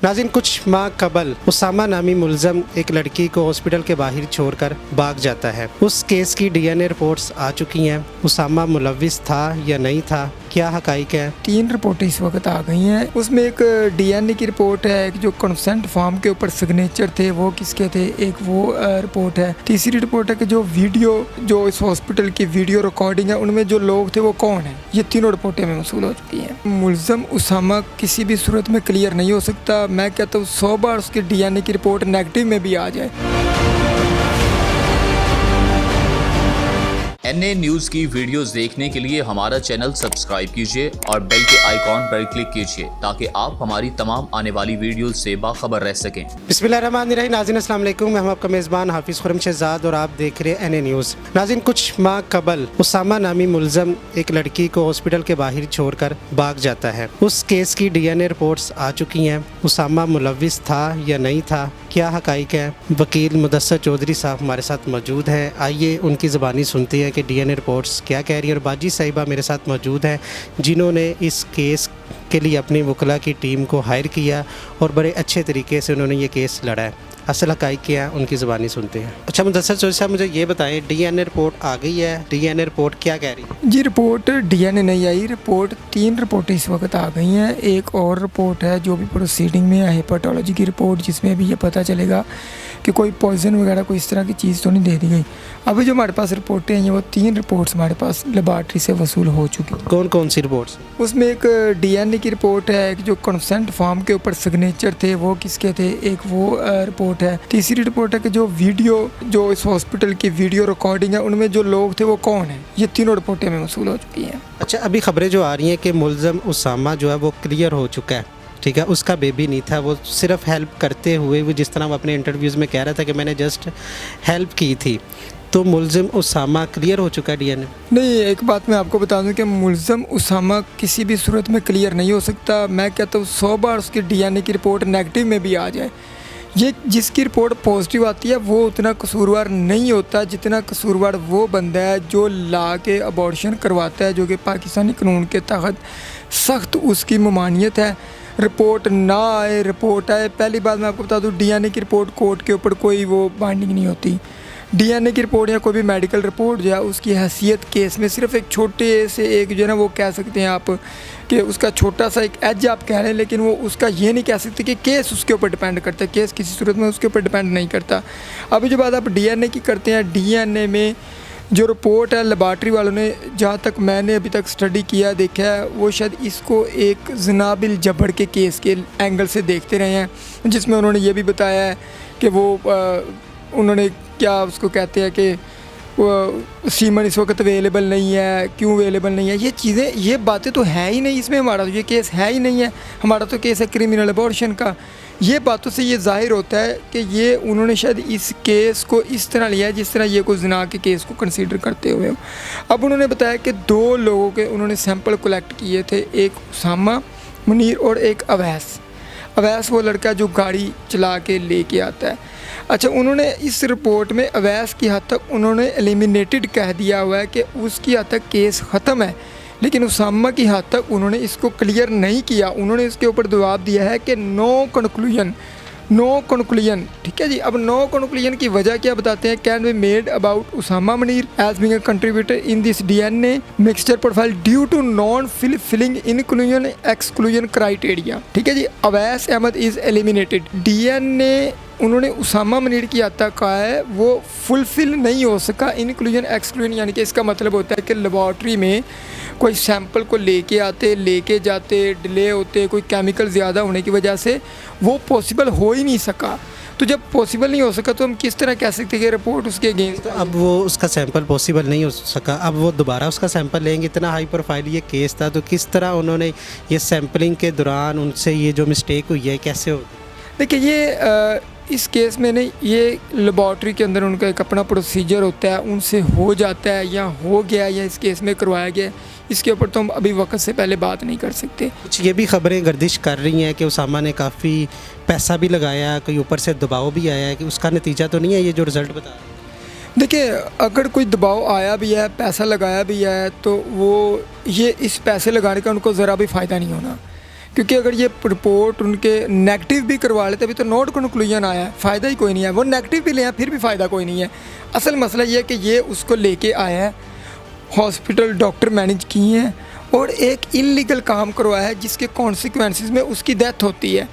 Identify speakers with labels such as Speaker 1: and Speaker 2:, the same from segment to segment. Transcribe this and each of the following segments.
Speaker 1: नाज़रीन, कुछ माह कबल उसामा नामी मुलज़म एक लड़की को हॉस्पिटल के बाहर छोड़कर भाग जाता है। उस केस की डीएनए रिपोर्ट्स आ चुकी हैं। उसामा मुलविस था या नहीं था, क्या हकाइक है?
Speaker 2: 3 रिपोर्टें इस वक्त आ गई हैं। उसमें एक डीएनए की रिपोर्ट है, एक जो कंसेंट फॉर्म के ऊपर सिग्नेचर थे वो किसके थे, एक वो रिपोर्ट है। तीसरी रिपोर्ट है कि जो वीडियो, जो इस हॉस्पिटल की वीडियो रिकॉर्डिंग है, उनमें जो लोग थे वो कौन है। ये तीनों रिपोर्टें में मौसूल हो चुकी हैं। मुलज़म उसामा किसी भी सूरत में क्लियर नहीं हो सकता। मैं कहता हूँ 100 बार उसकी डीएनए की रिपोर्ट नेगेटिव में भी आ जाए।
Speaker 3: एनए न्यूज़ की वीडियोस देखने के लिए हमारा चैनल सब्सक्राइब कीजिए और बेल के आइकॉन पर क्लिक कीजिए ताकि आप हमारी तमाम आने वाली वीडियोस से बाखबर रह सकें।
Speaker 1: बिस्मिल्लाहिर्रहमानिर्रहीम। नाज़रीन अस्सलाम वालेकुम, मैं हूं आपका मेज़बान हाफिज़ खुरम शहजाद और आप देख रहे हैं एनए न्यूज़। नाज़रीन, कुछ माह कबल उसामा नामी मुलज़म एक लड़की को हॉस्पिटल के बाहर छोड़कर भाग जाता है। उस केस की डीएनए रिपोर्ट्स आ चुकी हैं। उसामा मुलविस था या नहीं था, क्या हकाइक है? वकील मुदस्सर चौधरी साहब हमारे साथ मौजूद हैं। आइए उनकी ज़बानी सुनते हैं कि डीएनए रिपोर्ट्स क्या कह रही है। और बाजी साहिबा मेरे साथ मौजूद हैं जिन्होंने इस केस के लिए अपनी वकला की टीम को हायर किया और बड़े अच्छे तरीके से उन्होंने ये केस लड़ा है। असल हकाइक क्या है, उनकी ज़बानी सुनते हैं। अच्छा मुदस्सर चौधरी साहब, मुझे ये बताएं, डीएनए रिपोर्ट आ गई है, डीएनए रिपोर्ट क्या कह रही है?
Speaker 2: जी, रिपोर्ट डीएनए नहीं आई, रिपोर्ट 3 रिपोर्टें इस वक्त आ गई हैं। एक और रिपोर्ट है जो भी प्रोसीडिंग में है, हेपेटोलॉजी की रिपोर्ट, जिसमें भी ये पता चलेगा कि कोई पॉइजन वगैरह कोई इस तरह की चीज़ तो नहीं दे दी गई। अभी जो हमारे पास रिपोर्टें हैं वो 3 रिपोर्ट्स हमारे पास लेबॉर्ट्री से वसूल हो चुकी।
Speaker 1: कौन कौन सी रिपोर्ट्स?
Speaker 2: उसमें एक डीएनए की रिपोर्ट है, एक जो कंसेंट फॉर्म के ऊपर सिग्नेचर थे वो किसके थे, एक वो रिपोर्ट है। तीसरी रिपोर्ट है कि जो वीडियो, जो इस हॉस्पिटल की वीडियो रिकॉर्डिंग है, उनमें जो लोग थे वो कौन है। ये तीनों रिपोर्टें में वसूल हो चुकी हैं।
Speaker 1: अच्छा, अभी खबरें जो आ रही हैं कि मुलज़म उसामा जो है वो क्लियर हो चुका है, ठीक है, उसका बेबी नहीं था, वो सिर्फ हेल्प करते हुए, वो जिस तरह वो अपने इंटरव्यूज़ में कह रहा था कि मैंने जस्ट हेल्प की थी, तो मुलज़म उसामा क्लियर हो चुका है डीएनए?
Speaker 2: नहीं, एक बात मैं आपको बता दूं कि मुलज़म उसामा किसी भी सूरत में क्लियर नहीं हो सकता। मैं कहता हूँ 100 बार उसकी डीएनए की रिपोर्ट नेगेटिव में भी आ जाए। ये जिसकी रिपोर्ट पॉजिटिव आती है वो उतना कसूरवार नहीं होता जितना कसूरवार वो बंदा है जो ला के अबॉर्शन करवाता है, जो कि पाकिस्तानी कानून के तहत सख्त उसकी ममानियत है। रिपोर्ट ना आए, रिपोर्ट आए। पहली बात मैं आपको बता दूं, डीएनए की रिपोर्ट कोर्ट के ऊपर कोई वो बाइंडिंग नहीं होती। डीएनए की रिपोर्ट या कोई भी मेडिकल रिपोर्ट जो है उसकी हैसियत केस में सिर्फ एक छोटे से एक जो है ना, वो कह सकते हैं आप कि उसका छोटा सा एक एज आप कह रहे हैं, लेकिन वो उसका ये नहीं कह सकते कि केस उसके ऊपर डिपेंड करता है। केस किसी सूरत में उसके ऊपर डिपेंड नहीं करता। अभी जो बात आप डीएनए की करते हैं, डीएनए में जो रिपोर्ट है लेबॉर्ट्री वालों ने, जहाँ तक मैंने अभी तक स्टडी किया देखा है, वो शायद इसको एक ज़नाबिल जबर के केस के एंगल से देखते रहे हैं, जिसमें उन्होंने ये भी बताया है कि वो उन्होंने क्या उसको कहते हैं कि वो सीमन इस वक्त अवेलेबल नहीं है, क्यों अवेलेबल नहीं है। ये चीज़ें, ये बातें तो है ही नहीं इसमें। हमारा तो ये केस है ही नहीं है, हमारा तो केस है क्रिमिनल अबॉर्शन का। ये बातों से ये जाहिर होता है कि ये उन्होंने शायद इस केस को इस तरह लिया है जिस तरह ये कोई ज़िना के केस को कंसीडर करते हुए हो। अब उन्होंने बताया कि 2 लोगों के उन्होंने सैंपल कलेक्ट किए थे, एक उसामा मुनीर और एक अवैस। अवैस वो लड़का जो गाड़ी चला के लेके आता है। अच्छा, उन्होंने इस रिपोर्ट में अवैस की हद तक उन्होंने एलिमिनेटेड कह दिया हुआ है कि उसकी हद तक केस ख़त्म है, लेकिन उसामा की हद तक उन्होंने इसको क्लियर नहीं किया। उन्होंने इसके ऊपर जवाब दिया है कि नो कंक्लूजन, ठीक है जी। अब नो कंक्लूजन की वजह क्या बताते हैं, can be made about Usama Munir as being a contributor in this DNA mixture profile due to non filling inclusion exclusion criteria. ठीक है जी। Awais Ahmad is eliminated. DNA उन्होंने उसामा मुनीर की हद तक कहा है वो फुलफिल नहीं हो सका इंक्लूजन एक्सक्लूजन, यानी कि इसका मतलब होता है कि लेबॉर्ट्री में कोई सैंपल को लेके जाते डिले होते, कोई केमिकल ज़्यादा होने की वजह से वो पॉसिबल हो ही नहीं सका। तो जब पॉसिबल नहीं हो सका तो हम किस तरह कह सकते हैं कि रिपोर्ट उसके अगेंस्ट।
Speaker 1: अब वो उसका सैंपल पॉसिबल नहीं हो सका, अब वो दोबारा उसका सैंपल लेंगे। इतना हाई प्रोफाइल ये केस था, तो किस तरह उन्होंने ये सैंपलिंग के दौरान उनसे ये जो मिस्टेक हुई है कैसे हो?
Speaker 2: देखिए, ये इस केस में नहीं, ये लेबॉर्ट्री के अंदर उनका एक अपना प्रोसीजर होता है, उनसे हो जाता है या हो गया या इस केस में करवाया गया, इसके ऊपर तो हम अभी वक्त से पहले बात नहीं कर सकते।
Speaker 1: कुछ ये भी खबरें गर्दिश कर रही हैं कि उसामा ने काफ़ी पैसा भी लगाया, कोई ऊपर से दबाव भी आया है, कि उसका नतीजा तो नहीं है ये जो रिज़ल्ट बता रहे हैं?
Speaker 2: देखिए, अगर कोई दबाव आया भी है, पैसा लगाया भी है, तो वो ये इस पैसे लगाने का उनको ज़रा भी फ़ायदा नहीं होना, क्योंकि अगर ये रिपोर्ट उनके नेगेटिव भी करवा लेते अभी तो नॉट कंक्लूजन आया है, फ़ायदा ही कोई नहीं है। वो नेगेटिव भी ले आए फिर भी फ़ायदा कोई नहीं है। असल मसला ये है कि ये उसको लेके आया है, हॉस्पिटल डॉक्टर मैनेज किए हैं और एक इलीगल काम करवाया है जिसके कॉन्सिक्वेंसेस में उसकी डेथ होती है।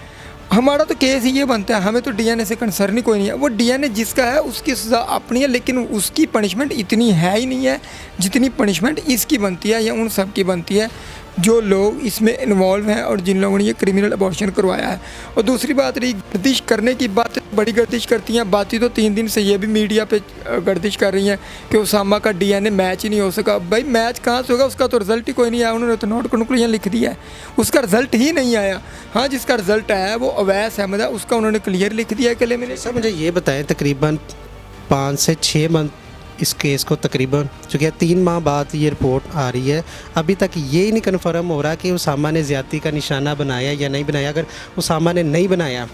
Speaker 2: हमारा तो केस ही ये बनता है, हमें तो डीएनए से कंसर्न ही कोई नहीं है। वो डीएनए जिसका है उसकी सज़ा अपनी है, लेकिन उसकी पनिशमेंट इतनी है ही नहीं है जितनी पनिशमेंट इसकी बनती है या उन सब की बनती है जो लोग इसमें इन्वॉल्व हैं और जिन लोगों ने ये क्रिमिनल अबॉर्शन करवाया है। और दूसरी बात रही गर्दिश करने की बात, बड़ी गर्दिश करती हैं। बातें तो 3 दिन से ये भी मीडिया पे गर्दिश कर रही हैं कि उसामा का डीएनए मैच ही नहीं हो सका। भाई मैच कहाँ से होगा, उसका तो रिज़ल्ट ही कोई नहीं आया। उन्होंने तो नॉट कंक्लूजन लिख दिया है, उसका रिज़ल्ट ही नहीं आया। हाँ, जिसका रिज़ल्ट आया है वो अवैस अहमद है, उसका उन्होंने क्लियर लिख दिया है कि मैंने।
Speaker 1: सर मुझे ये बताएं, तकरीबन 5 से 6 मंथ इस केस को, तकरीबन चूँकि 3 माह बाद ये रिपोर्ट आ रही है, अभी तक ये ही नहीं कन्फर्म हो रहा कि उसामा ने ज़्यादती का निशाना बनाया या नहीं बनाया। अगर उसामा ने नहीं बनाया,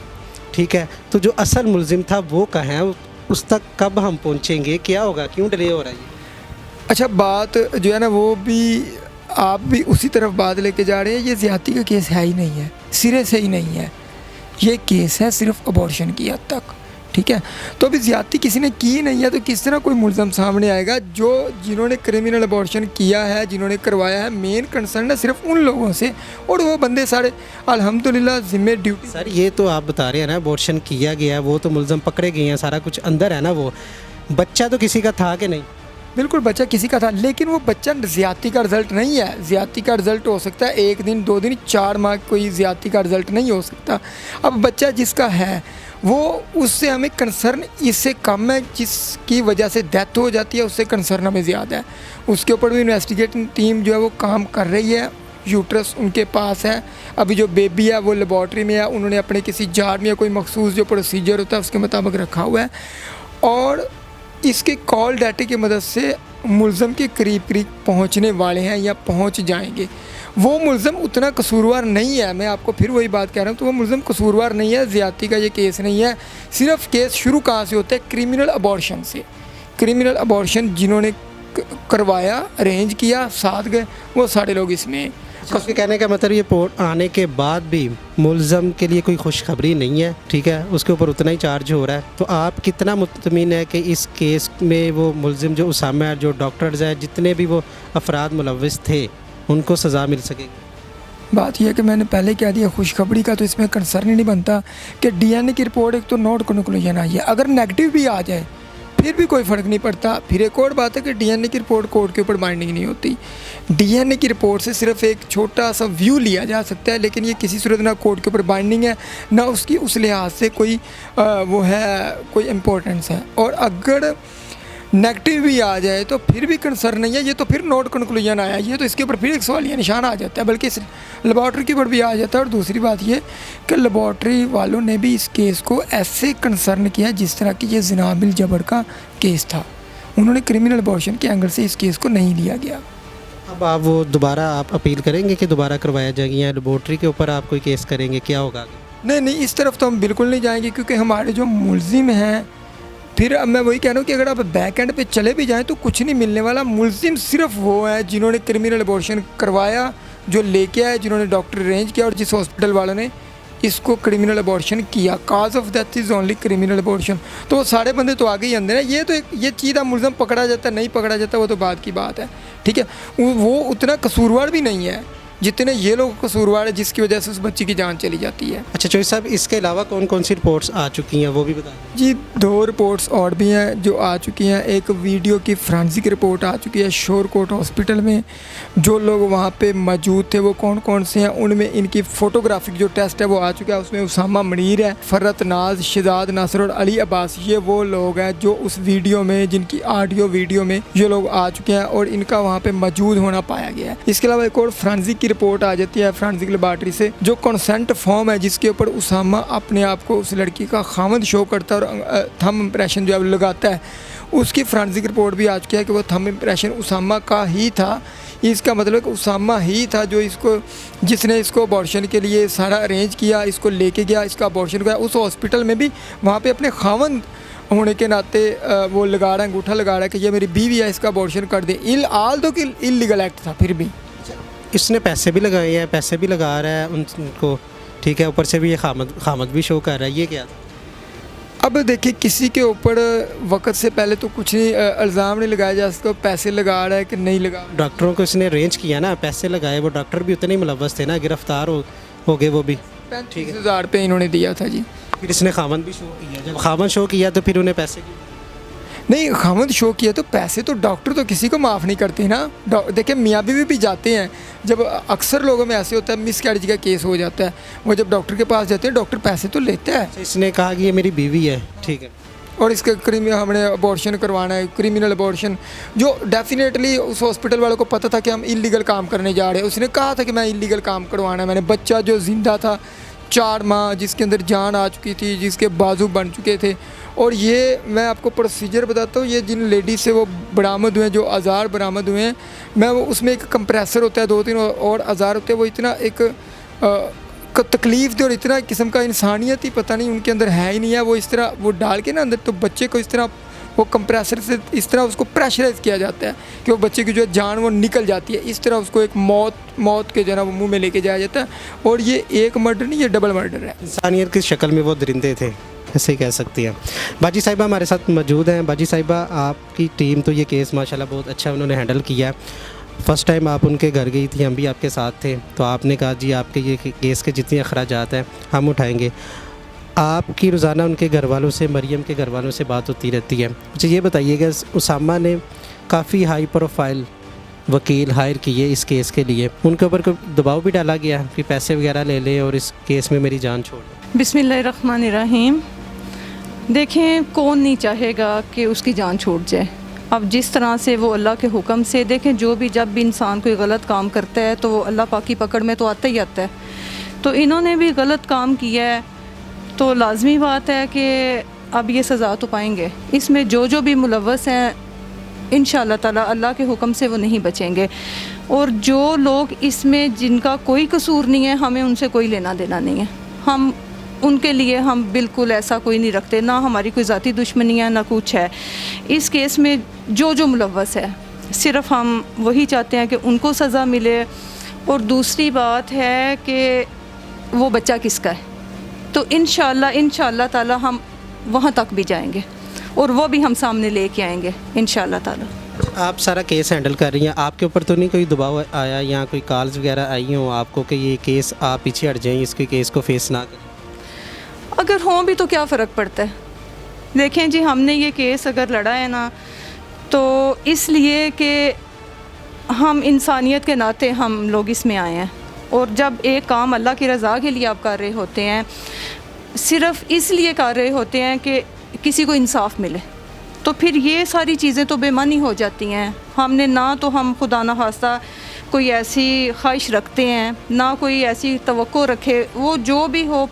Speaker 1: ठीक है, तो जो असल मुलजिम था वो कहाँ है, उस तक कब हम पहुँचेंगे, क्या होगा, क्यों डिले हो रहा है ये?
Speaker 2: अच्छा, बात जो है ना वो भी आप भी उसी तरफ बात लेके जा रहे हैं। ये ज़्यादती का केस है ही नहीं है, सिरे से ही नहीं है। ये केस है सिर्फ अबॉर्शन की हद तक, ठीक है। तो अभी ज़्यादती किसी ने की नहीं है तो किस तरह कोई मुलज़म सामने आएगा? जो जिन्होंने क्रिमिनल अबॉर्शन किया है, जिन्होंने करवाया है, मेन कंसर्न है सिर्फ उन लोगों से, और वो बंदे सारे अल्हम्दुलिल्लाह ज़िम्मे ड्यूटी।
Speaker 1: सर ये तो आप बता रहे हैं ना अबॉर्शन किया गया, वो तो मुलज़म पकड़े गए हैं, सारा कुछ अंदर है ना। वो बच्चा तो किसी का था कि नहीं?
Speaker 2: बिल्कुल बच्चा किसी का था, लेकिन वो बच्चा ज़्यादती का रिज़ल्ट नहीं है। ज़्यादती का रिज़ल्ट हो सकता है 1 दिन 2 दिन 4 माह, कोई ज़्यादती का रिज़ल्ट नहीं हो सकता। अब बच्चा जिसका है वो, उससे हमें कंसर्न इससे कम है, जिसकी वजह से डेथ हो जाती है उससे कंसर्न हमें ज़्यादा है। उसके ऊपर भी इन्वेस्टिगेटिंग टीम जो है वो काम कर रही है। यूट्रस उनके पास है, अभी जो बेबी है वो लेबॉर्ट्री में है, उन्होंने अपने किसी जार में या कोई मखसूस जो प्रोसीजर होता है उसके मुताबिक रखा हुआ है। और इसके कॉल डाटे की मदद से मुलज़म के करीब करीब पहुंचने वाले हैं या पहुंच जाएंगे। वो मुलज़म उतना कसूरवार नहीं है, मैं आपको फिर वही बात कह रहा हूँ, तो वो मुलज़म कसूरवार नहीं है। ज़्यादती का ये केस नहीं है। सिर्फ केस शुरू कहाँ से होता है? क्रिमिनल अबॉर्शन से। क्रिमिनल अबॉर्शन जिन्होंने करवाया, अरेंज किया, साथ गए, वो सारे लोग इसमें।
Speaker 1: उसके कहने का मतलब ये रिपोर्ट आने के बाद भी मुलज़म के लिए कोई खुशखबरी नहीं है, ठीक है, उसके ऊपर उतना ही चार्ज हो रहा है। तो आप कितना मुतमिन है कि इस केस में वो मुलज़िम जो उसामा है, जो डॉक्टर्स हैं, जितने भी वो अफराद मुलव्विस थे, उनको सज़ा मिल सकेगी?
Speaker 2: बात यह है कि मैंने पहले कह दिया, खुशखबरी का तो इसमें कंसर्न ही नहीं बनता कि डीएनए की रिपोर्ट एक तो नॉट कंक्लूजन आई है, अगर नेगेटिव भी आ जाए फिर भी कोई फ़र्क नहीं पड़ता। फिर एक और बात है कि डीएनए की रिपोर्ट कोर्ट के ऊपर बाइंडिंग नहीं होती। डीएनए की रिपोर्ट से सिर्फ एक छोटा सा व्यू लिया जा सकता है, लेकिन ये किसी सूरत ना कोर्ट के ऊपर बाइंडिंग है, ना उसकी उस लिहाज से कोई वो है, कोई इम्पोर्टेंस है। और अगर नेगेटिव भी आ जाए तो फिर भी कंसर्न नहीं है, ये तो फिर नॉट कंक्लूजन आया, ये तो इसके ऊपर फिर एक सवालिया निशान आ जाता है, बल्कि इस लेबॉर्ट्री के ऊपर भी आ जाता है। और दूसरी बात ये कि लेबॉर्ट्री वालों ने भी इस केस को ऐसे कंसर्न किया जिस तरह की ये ज़िना बिल जबर का केस था। उन्होंने क्रिमिनल अबॉर्शन के एंगल से इस केस को नहीं लिया गया।
Speaker 1: अब आप वो दोबारा आप अपील करेंगे कि दोबारा करवाया जाएगी, या लेबॉर्ट्री के ऊपर आप कोई केस करेंगे, क्या होगा?
Speaker 2: नहीं, इस तरफ तो हम बिल्कुल नहीं जाएंगे, क्योंकि हमारे जो मुलजिम हैं, फिर अब मैं वही कह रहा हूँ कि अगर आप बैक एंड पे चले भी जाएं तो कुछ नहीं मिलने वाला। मुलजिम सिर्फ वो है जिन्होंने क्रिमिनल अबॉर्शन करवाया, जो लेके आए, जिन्होंने डॉक्टर अरेंज किया, और जिस हॉस्पिटल वालों ने इसको क्रिमिनल अबॉर्शन किया। Cause of death is only criminal abortion. तो वो सारे बंदे तो आगे ही अंदर है। ये तो ये चीज़ अब मुलजिम पकड़ा जाता है नहीं पकड़ा जाता वो तो बात की बात है, ठीक है। वो उतना कसूरवार भी नहीं है जितने ये लोग कसूरवार है, जिसकी वजह से उस बच्ची की जान चली जाती है।
Speaker 1: अच्छा चौधरी साहब, इसके अलावा कौन कौन सी रिपोर्ट्स आ चुकी हैं वो भी बता दें।
Speaker 2: जी 2 रिपोर्ट्स और भी हैं जो आ चुकी हैं। एक वीडियो की फ्रांसिक रिपोर्ट आ चुकी है शोरकोट हॉस्पिटल में। जो लोग वहाँ पे मौजूद थे वो कौन कौन से हैं, उनमें इनकी फ़ोटोग्राफिक जो टेस्ट है वो आ चुका है। उसमें उसामा मनीर है, फ़रत नाज, शहजाद नासर और अली अब्बास, ये वो लोग हैं जो उस वीडियो में, जिनकी ऑडियो वीडियो में ये लोग आ चुके हैं और इनका वहाँ पे मौजूद होना पाया गया है। इसके अलावा एक और फ्रांसिक की रिपोर्ट आ जाती है फ्रांसिक लेबॉर्ट्री से, जो कंसेंट फॉर्म है जिसके ऊपर उसामा अपने आप को उस लड़की का खामद शो करता है और थंब इम्प्रेशन जो है लगाता है, उसकी फ्रांसिक रिपोर्ट भी आ चुकी है कि वो थंब इम्प्रेशन उसामा का ही था। इसका मतलब कि उसामा ही था जो जिसने इसको अबॉर्शन के लिए सारा अरेंज किया, इसको लेके गया, इसका अबॉर्शन किया। उस हॉस्पिटल में भी वहाँ पे अपने खामद होने के नाते वो लगा रहा है, अंगूठा लगा रहा है कि ये मेरी बीवी है, इसका अबॉर्शन कर दे। ऑल दो कि इलीगल एक्ट था फिर भी।
Speaker 1: इसने पैसे भी लगाए हैं, पैसे भी लगा रहा है उनको, ठीक है, ऊपर से भी ये खामद भी शो कर रहा है, ये क्या था?
Speaker 2: अब देखिए, किसी के ऊपर वक्त से पहले तो कुछ नहीं इल्ज़ाम नहीं लगाया जा सकता पैसे लगा रहा है कि नहीं लगा रहा।
Speaker 1: डॉक्टरों को इसने अरेंज किया ना, पैसे लगाए, वो डॉक्टर भी उतने ही मुलव्वस थे ना, गिरफ्तार हो गए वो भी।
Speaker 2: 35,000 रुपये इन्होंने दिया था जी।
Speaker 1: फिर इसने खामद भी शो किया, जब खामद शो किया तो फिर उन्हें पैसे क्यों?
Speaker 2: नहीं, खामद शो किया तो पैसे तो डॉक्टर तो किसी को माफ़ नहीं करते ना। देखिए, मियाँ बीवी भी जाते हैं, जब अक्सर लोगों में ऐसे होता है मिसकैरेज का केस हो जाता है, वो जब डॉक्टर के पास जाते हैं डॉक्टर पैसे तो लेता है।
Speaker 1: इसने कहा कि ये मेरी बीवी है, ठीक है,
Speaker 2: और इसका हमने अबॉर्शन करवाना है, क्रिमिनल अबॉर्शन, जो डेफिनेटली उस हॉस्पिटल वालों को पता था कि हम इलीगल काम करने जा रहे हैं। उसने कहा था कि मैं इलीगल काम करवाना है। मैंने बच्चा जो जिंदा था 4 माह, जिसके अंदर जान आ चुकी थी, जिसके बाजू बन चुके थे, और ये मैं आपको प्रोसीजर बताता हूँ, ये जिन लेडीज़ से वो बरामद हुए, जो औज़ार बरामद हुए हैं, मैं वो उसमें एक कंप्रेसर होता है, 2-3 और औज़ार होते हैं, वो इतना एक तकलीफ़ थी और इतना किस्म का इंसानियत ही पता नहीं उनके अंदर है ही नहीं है। वो इस तरह वो डाल के ना अंदर, तो बच्चे को इस तरह वो कंप्रेसर से इस तरह उसको प्रेशराइज किया जाता है कि वो बच्चे की जो जान वो निकल जाती है। इस तरह उसको एक मौत के जो है वो मुँह में लेके जाया जाता है। और ये एक मर्डर नहीं, ये डबल मर्डर है।
Speaker 1: इंसानियत की शक्ल में वो दरिंदे थे, ऐसे ही कह सकती हैं। बाजी साहिबा हमारे साथ मौजूद हैं। बाजी साहिबा, आपकी टीम तो ये केस माशाल्लाह बहुत अच्छा उन्होंने हैंडल किया है। फ़र्स्ट टाइम आप उनके घर गई थी, हम भी आपके साथ थे, तो आपने कहा जी आपके ये केस के जितने अखराजात हैं हम उठाएंगे। आपकी रोज़ाना उनके घर वालों से, मरियम के घर वालों से बात होती रहती है। मुझे ये बताइएगा, उसामा ने काफ़ी हाई प्रोफाइल वकील हायर किए इस केस के लिए, उनके ऊपर कोई दबाव भी डाला गया कि पैसे वगैरह ले लें और इस केस में मेरी जान छोड़ दें?
Speaker 4: बिस्मिल्लाहिर्रहमानिर्रहीम। देखें, कौन नहीं चाहेगा कि उसकी जान छूट जाए। अब जिस तरह से वो अल्लाह के हुक्म से, देखें, जो भी जब भी इंसान कोई गलत काम करता है तो वो अल्लाह पाक की पकड़ में तो आता ही आता है। तो इन्होंने भी गलत काम किया है, तो लाजमी बात है कि अब ये सज़ा तो पाएंगे। इसमें जो भी मुलव्वस हैं, इंशाअल्लाह ताला अल्लाह के हुक्म से वो नहीं बचेंगे। और जो लोग इसमें जिनका कोई कसूर नहीं है, हमें उनसे कोई लेना देना नहीं है। हम उनके लिए हम बिल्कुल ऐसा कोई नहीं रखते, ना हमारी कोई ज़ाती दुश्मनी है ना कुछ है। इस केस में जो मुलव्वस है, सिर्फ हम वही चाहते हैं कि उनको सज़ा मिले। और दूसरी बात है कि वो बच्चा किसका है, तो इंशाअल्लाह ताला हम वहाँ तक भी जाएंगे और वो भी हम सामने लेके आएंगे इंशाअल्लाह ताला।
Speaker 1: आप सारा केस हैंडल कर रही हैं, आपके ऊपर तो नहीं कोई दबाव आया या कोई कॉल्स वगैरह आई हों आपको कि ये केस आप पीछे हट जाएं, इसके केस को फेस ना करें?
Speaker 4: अगर हों भी तो क्या फ़र्क पड़ता है। देखें जी, हमने ये केस अगर लड़ा है ना, तो इसलिए कि हम इंसानियत के नाते हम लोग इसमें आए हैं। और जब एक काम अल्लाह की रज़ा के लिए आप कर रहे होते हैं, सिर्फ़ इसलिए कर रहे होते हैं कि किसी को इंसाफ मिले, तो फिर ये सारी चीज़ें तो बेमानी हो जाती हैं। हमने ना तो हम खुदा ना खास्ता कोई ऐसी ख्वाहिश रखते हैं, ना कोई ऐसी तवक्को रखे। वो जो भी हो,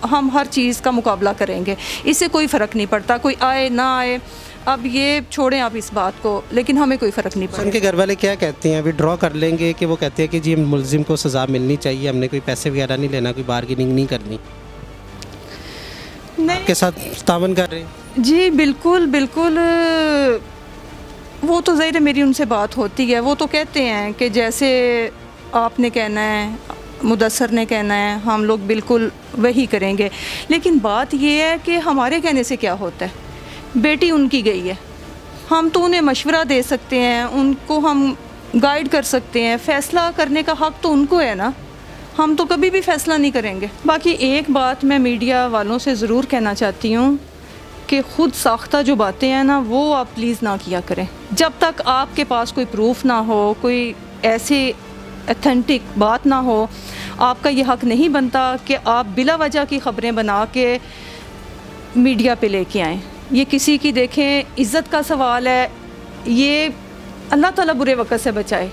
Speaker 4: हम हर चीज़ का मुकाबला करेंगे, इससे कोई फ़र्क नहीं पड़ता, कोई आए ना आए। अब ये छोड़ें आप इस बात को, लेकिन हमें कोई फ़र्क नहीं पड़ता।
Speaker 1: उनके घर वाले क्या कहते हैं, विड्रॉ कर लेंगे कि वो कहते हैं कि जी मुलजिम को सज़ा मिलनी चाहिए, हमने कोई पैसे वगैरह नहीं लेना, कोई बार्गेनिंग नहीं करनी?
Speaker 4: नहीं,
Speaker 1: आपके साथ तावन कर रहे हैं?
Speaker 4: जी बिल्कुल बिल्कुल। वो तो ज़ाहिर है मेरी उनसे बात होती है, वो तो कहते हैं कि जैसे आपने कहना है, मुदस्सर ने कहना है, हम लोग बिल्कुल वही करेंगे। लेकिन बात ये है कि हमारे कहने से क्या होता है, बेटी उनकी गई है, हम तो उन्हें मशवरा दे सकते हैं, उनको हम गाइड कर सकते हैं, फ़ैसला करने का हक़ तो उनको है ना, हम तो कभी भी फ़ैसला नहीं करेंगे। बाकी एक बात मैं मीडिया वालों से ज़रूर कहना चाहती हूँ कि ख़ुद साख्ता जो बातें हैं ना, वो आप प्लीज़ ना किया करें। जब तक आपके पास कोई प्रूफ ना हो, कोई ऐसे ऑथेंटिक बात ना हो, आपका ये हक़ नहीं बनता कि आप बिला वजह की ख़बरें बना के मीडिया पे लेके आएँ। ये किसी की देखें इज़्ज़त का सवाल है, ये अल्लाह ताला बुरे वक़्त से बचाए।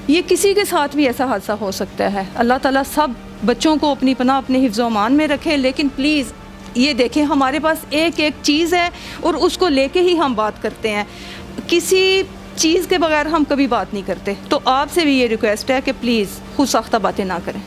Speaker 4: ये किसी के साथ भी ऐसा हादसा हो सकता है। अल्लाह ताला सब बच्चों को अपनी पनाह, अपने हिफ्ज़-ओ-अमान में रखें। लेकिन प्लीज़ ये देखें, हमारे पास एक एक चीज़ है और उसको लेके ही हम बात करते हैं, किसी चीज़ के बगैर हम कभी बात नहीं करते। तो आपसे भी ये रिक्वेस्ट है कि प्लीज़ खुद साख्ता बातें ना करें।